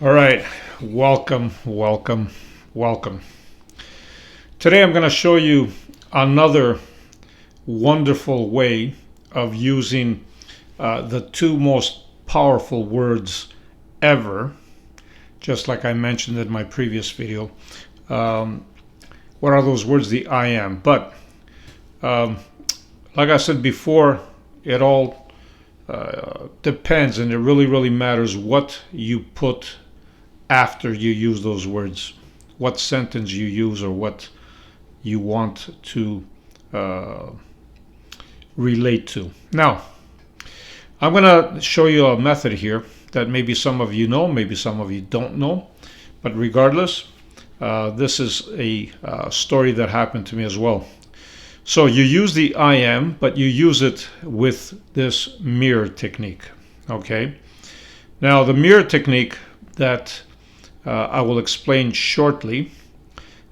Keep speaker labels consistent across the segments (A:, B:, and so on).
A: All right, welcome. Today I'm going to show you another wonderful way of using the two most powerful words ever, just like I mentioned in my previous video. Um, what are those words? The I am. But um, like I said before, it all depends, and it really matters what you put after you use those words, what sentence you use, or what you want to uh, relate to. Now, I'm going to show you a method here that maybe some of you know, maybe some of you don't know, but regardless, this is a story that happened to me as well. So you use the I am, but you use it with this mirror technique. Okay. Now, the mirror technique that I will explain shortly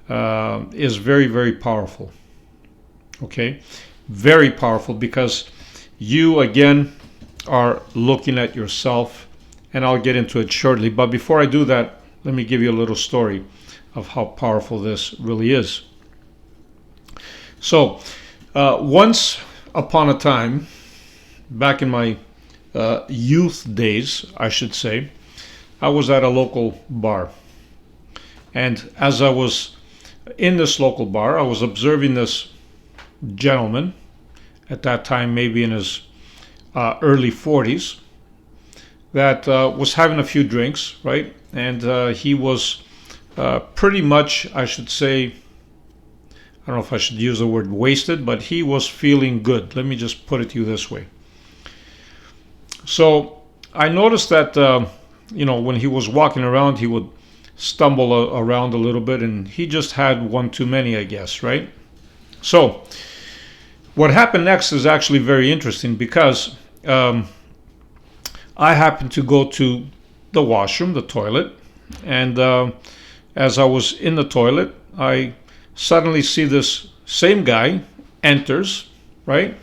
A: is very powerful. Okay, very powerful because you again are looking at yourself, and I'll get into it shortly. But before I do that, let me give you a little story of how powerful this really is. So, once upon a time, back in my youth days, I should say, I was at a local bar. And as I was in this local bar, I was observing this gentleman, at that time maybe in his early 40s, that was having a few drinks, right? And he was pretty much, I should say, I don't know if I should use the word wasted, but he was feeling good. Let me just put it to you this way. So I noticed that, when he was walking around, he would stumble around a little bit, and he just had one too many, I guess, right? So what happened next is actually very interesting because I happened to go to the washroom, the toilet, and as I was in the toilet, I suddenly see this same guy enters, right?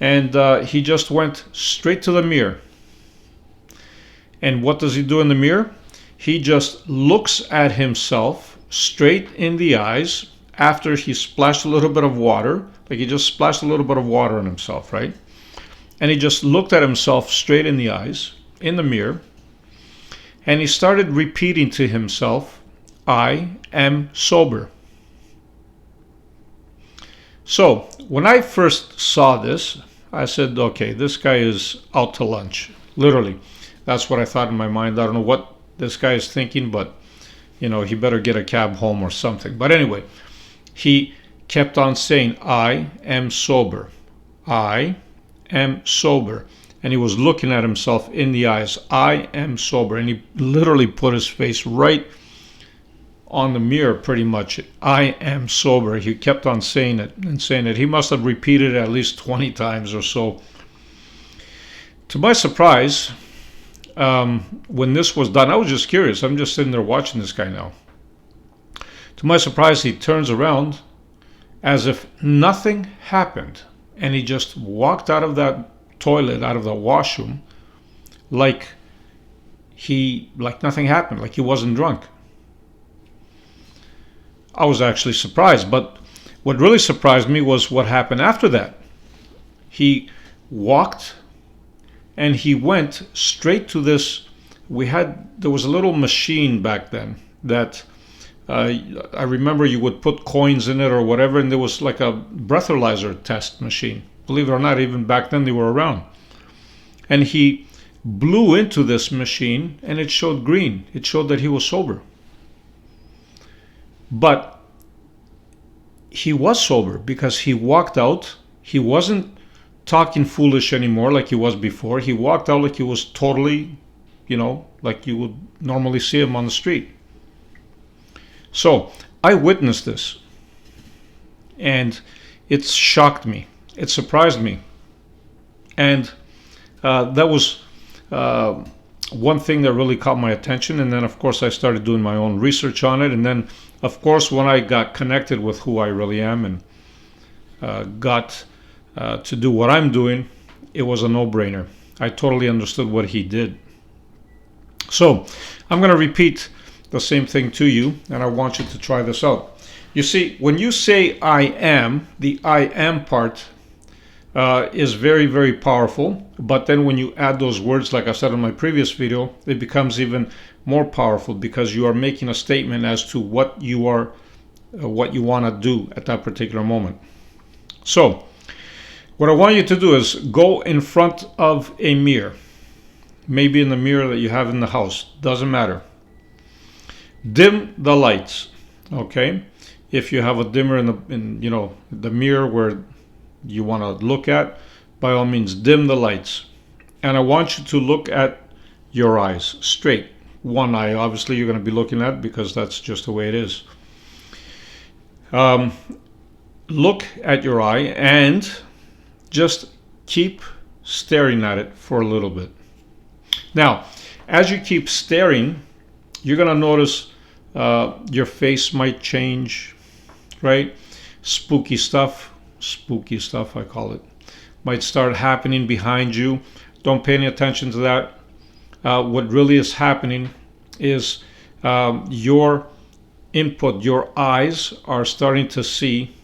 A: And he just went straight to the mirror. And what does he do in the mirror? He just looks at himself straight in the eyes after he splashed a little bit of water. Like he just splashed a little bit of water on himself, right? And he just looked at himself straight in the eyes, in the mirror. And he started repeating to himself, I am sober. So when I first saw this, I said, okay, this guy is out to lunch. Literally. That's what I thought in my mind. I don't know what this guy is thinking, but, he better get a cab home or something. But anyway, he kept on saying, I am sober. I am sober. And he was looking at himself in the eyes. I am sober. And he literally put his face right on the mirror, pretty much. I am sober. He kept on saying it and saying it. He must have repeated it at least 20 times or so. To my surprise, when this was done, I was just curious. I'm just sitting there watching this guy now. To my surprise, he turns around as if nothing happened, and he just walked out of that toilet, out of the washroom, like nothing happened, like he wasn't drunk. I was actually surprised, but what really surprised me was what happened after that. He walked and he went straight to this. There was a little machine back then that I remember you would put coins in it or whatever, and there was like a breathalyzer test machine. Believe it or not, even back then they were around. And he blew into this machine and it showed green. It showed that he was sober. But he was sober because he walked out. He wasn't talking foolish anymore like he was before. He walked out like he was totally, like you would normally see him on the street. So I witnessed this, and it shocked me. It surprised me. And that was one thing that really caught my attention. And then, of course, I started doing my own research on it. And then, of course, when I got connected with who I really am and got to do what I'm doing, it was a no-brainer. I totally understood what he did. So I'm going to repeat the same thing to you, and I want you to try this out. You see, when you say I am, the I am part is very, very powerful. But then when you add those words, like I said in my previous video, it becomes even more powerful because you are making a statement as to what you want to do at that particular moment. So what I want you to do is go in front of a mirror, maybe in the mirror that you have in the house, doesn't matter. Dim the lights, okay? If you have a dimmer in the mirror where you want to look at, by all means dim the lights. And I want you to look at your eyes straight. One eye, obviously, you're going to be looking at because that's just the way it is. Look at your eye and just keep staring at it for a little bit. Now, as you keep staring, you're going to notice your face might change, right? Spooky stuff, I call it, might start happening behind you. Don't pay any attention to that. What really is happening is your input, your eyes are starting to see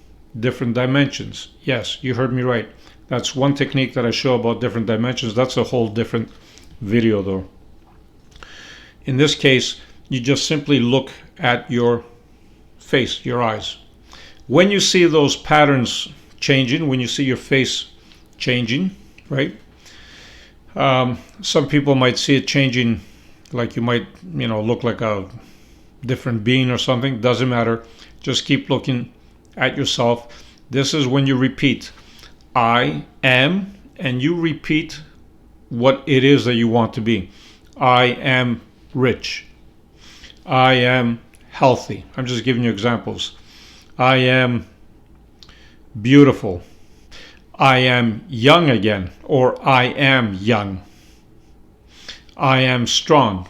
A: different dimensions. Yes, you heard me right. That's one technique that I show about different dimensions. That's a whole different video though. In this case, you just simply look at your face, your eyes. When you see those patterns changing, when you see your face changing, right? Some people might see it changing, like you might, look like a different being or something. Doesn't matter. Just keep looking at yourself. This is when you repeat, I am, and you repeat what it is that you want to be. I am rich. I am healthy. I'm just giving you examples. I am beautiful. I am young again, or I am young. I am strong.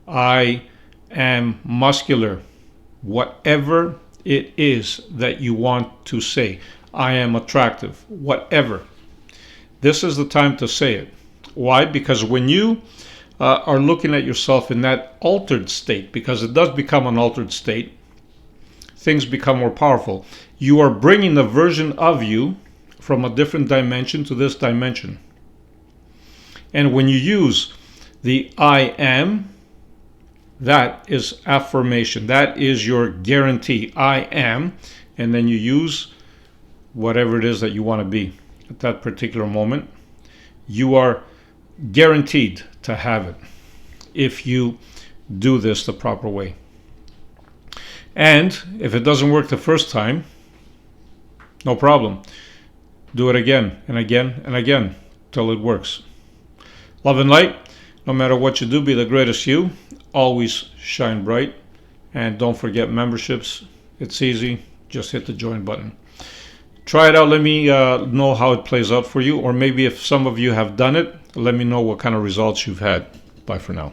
A: I am muscular. Whatever it is that you want to say. I am attractive. Whatever. This is the time to say it. Why? Because when you are looking at yourself in that altered state, because it does become an altered state, things become more powerful. You are bringing the version of you from a different dimension to this dimension. And when you use the I am, that is affirmation. That is your guarantee. I am. And then you use whatever it is that you want to be at that particular moment. You are guaranteed to have it if you do this the proper way. And if it doesn't work the first time, no problem. Do it again and again and again till it works. Love and light. No matter what you do, be the greatest you. Always shine bright. And don't forget memberships. It's easy. Just hit the join button. Try it out. Let me know how it plays out for you. Or maybe if some of you have done it, let me know what kind of results you've had. Bye for now.